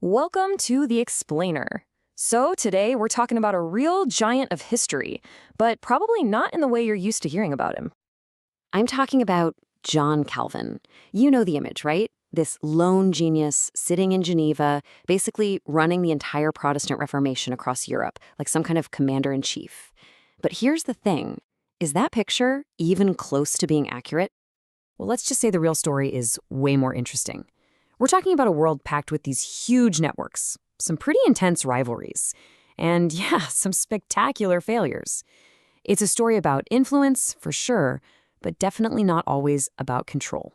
Welcome to The Explainer. So today we're talking about a real giant of history, but probably not in the way you're used to hearing about him. I'm talking about John Calvin. You know the image, right? This lone genius sitting in Geneva, basically running the entire Protestant Reformation across Europe, like some kind of commander-in-chief. But here's the thing. Is that picture even close to being accurate? Well, let's just say the real story is way more interesting. We're talking about a world packed with these huge networks, some pretty intense rivalries, and yeah, some spectacular failures. It's a story about influence, for sure, but definitely not always about control.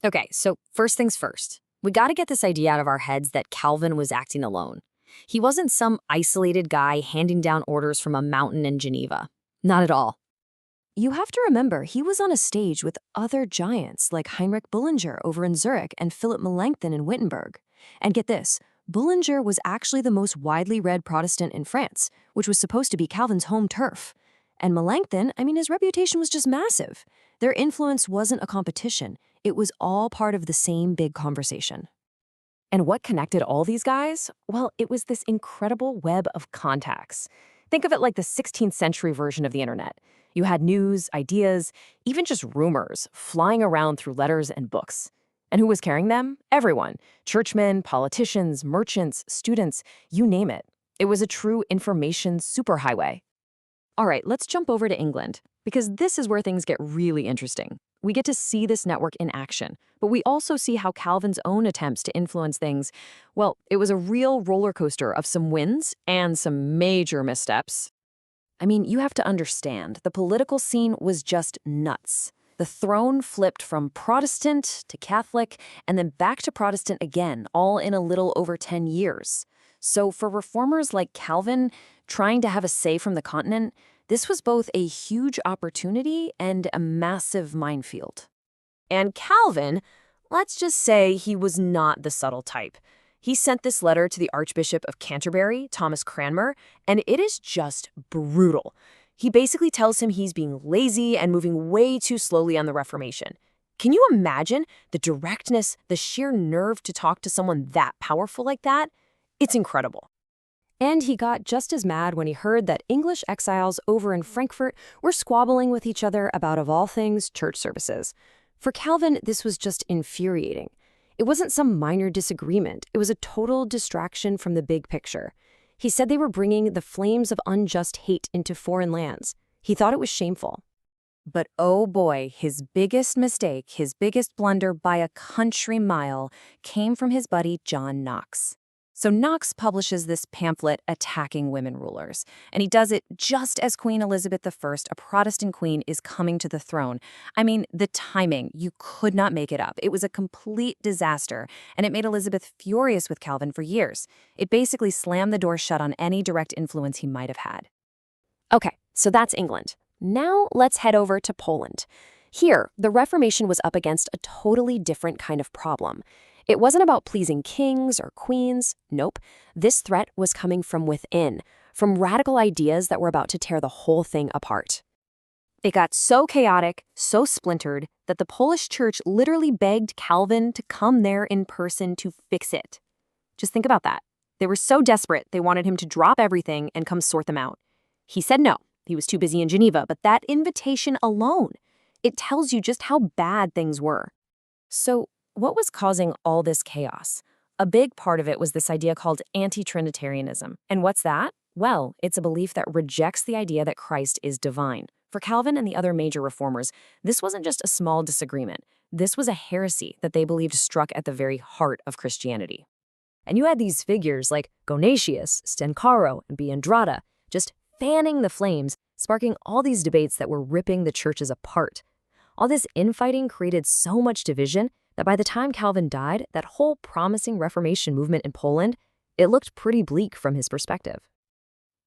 Okay, so first things first. We got to get this idea out of our heads that Calvin was acting alone. He wasn't some isolated guy handing down orders from a mountain in Geneva. Not at all. You have to remember, he was on a stage with other giants like Heinrich Bullinger over in Zurich and Philip Melanchthon in Wittenberg. And get this, Bullinger was actually the most widely read Protestant in France, which was supposed to be Calvin's home turf. And Melanchthon, his reputation was just massive. Their influence wasn't a competition. It was all part of the same big conversation. And what connected all these guys? Well, it was this incredible web of contacts. Think of it like the 16th century version of the internet. You had news, ideas, even just rumors flying around through letters and books. And who was carrying them? Everyone. Churchmen, politicians, merchants, students, you name it. It was a true information superhighway. All right, let's jump over to England, because this is where things get really interesting. We get to see this network in action, but we also see how Calvin's own attempts to influence things, well, it was a real roller coaster of some wins and some major missteps. You have to understand, the political scene was just nuts. The throne flipped from Protestant to Catholic and then back to Protestant again, all in a little over 10 years. So for reformers like Calvin, trying to have a say from the continent, this was both a huge opportunity and a massive minefield. And Calvin, let's just say he was not the subtle type. He sent this letter to the Archbishop of Canterbury, Thomas Cranmer, and it is just brutal. He basically tells him he's being lazy and moving way too slowly on the Reformation. Can you imagine the directness, the sheer nerve to talk to someone that powerful like that? It's incredible. And he got just as mad when he heard that English exiles over in Frankfurt were squabbling with each other about, of all things, church services. For Calvin, this was just infuriating. It wasn't some minor disagreement. It was a total distraction from the big picture. He said they were bringing the flames of unjust hate into foreign lands. He thought it was shameful. But oh boy, his biggest mistake, his biggest blunder by a country mile, came from his buddy John Knox. So Knox publishes this pamphlet attacking women rulers, and he does it just as Queen Elizabeth I, a Protestant queen, is coming to the throne. The timing, you could not make it up. It was a complete disaster, and it made Elizabeth furious with Calvin for years. It basically slammed the door shut on any direct influence he might have had. Okay, so that's England. Now let's head over to Poland. Here, the Reformation was up against a totally different kind of problem. It wasn't about pleasing kings or queens. Nope. This threat was coming from within, from radical ideas that were about to tear the whole thing apart. It got so chaotic, so splintered, that the Polish church literally begged Calvin to come there in person to fix it. Just think about that. They were so desperate, they wanted him to drop everything and come sort them out. He said no. He was too busy in Geneva, but that invitation alone, it tells you just how bad things were. So, what was causing all this chaos? A big part of it was this idea called anti-Trinitarianism. And what's that? Well, it's a belief that rejects the idea that Christ is divine. For Calvin and the other major reformers, this wasn't just a small disagreement. This was a heresy that they believed struck at the very heart of Christianity. And you had these figures like Gonatius, Stencaro, and Biandrata just fanning the flames, sparking all these debates that were ripping the churches apart. All this infighting created so much division that by the time Calvin died, that whole promising Reformation movement in Poland, it looked pretty bleak from his perspective.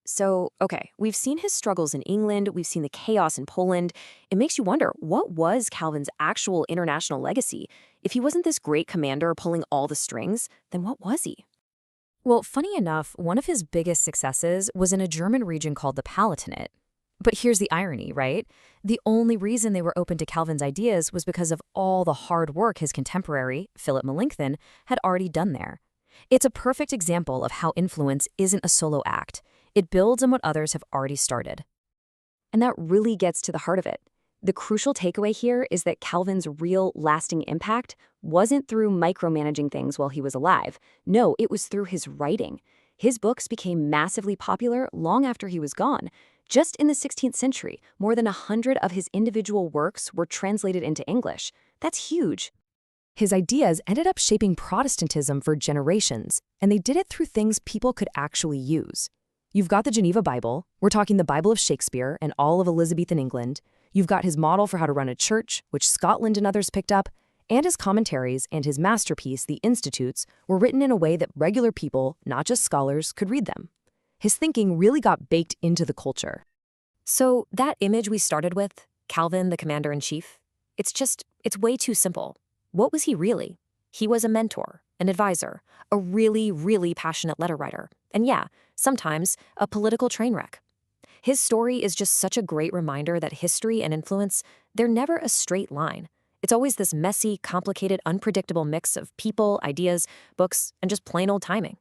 So, okay, we've seen his struggles in England, we've seen the chaos in Poland. It makes you wonder, what was Calvin's actual international legacy? If he wasn't this great commander pulling all the strings, then what was he? Well, funny enough, one of his biggest successes was in a German region called the Palatinate. But here's the irony, right? The only reason they were open to Calvin's ideas was because of all the hard work his contemporary, Philip Melanchthon, had already done there. It's a perfect example of how influence isn't a solo act. It builds on what others have already started. And that really gets to the heart of it. The crucial takeaway here is that Calvin's real, lasting impact wasn't through micromanaging things while he was alive. No, it was through his writing. His books became massively popular long after he was gone. Just in the 16th century, more than 100 of his individual works were translated into English. That's huge. His ideas ended up shaping Protestantism for generations, and they did it through things people could actually use. You've got the Geneva Bible, we're talking the Bible of Shakespeare and all of Elizabethan England. You've got his model for how to run a church, which Scotland and others picked up, and his commentaries and his masterpiece, The Institutes, were written in a way that regular people, not just scholars, could read them. His thinking really got baked into the culture. So that image we started with, Calvin, the commander-in-chief, it's way too simple. What was he really? He was a mentor, an advisor, a really, really passionate letter writer, and yeah, sometimes a political train wreck. His story is just such a great reminder that history and influence, they're never a straight line. It's always this messy, complicated, unpredictable mix of people, ideas, books, and just plain old timing.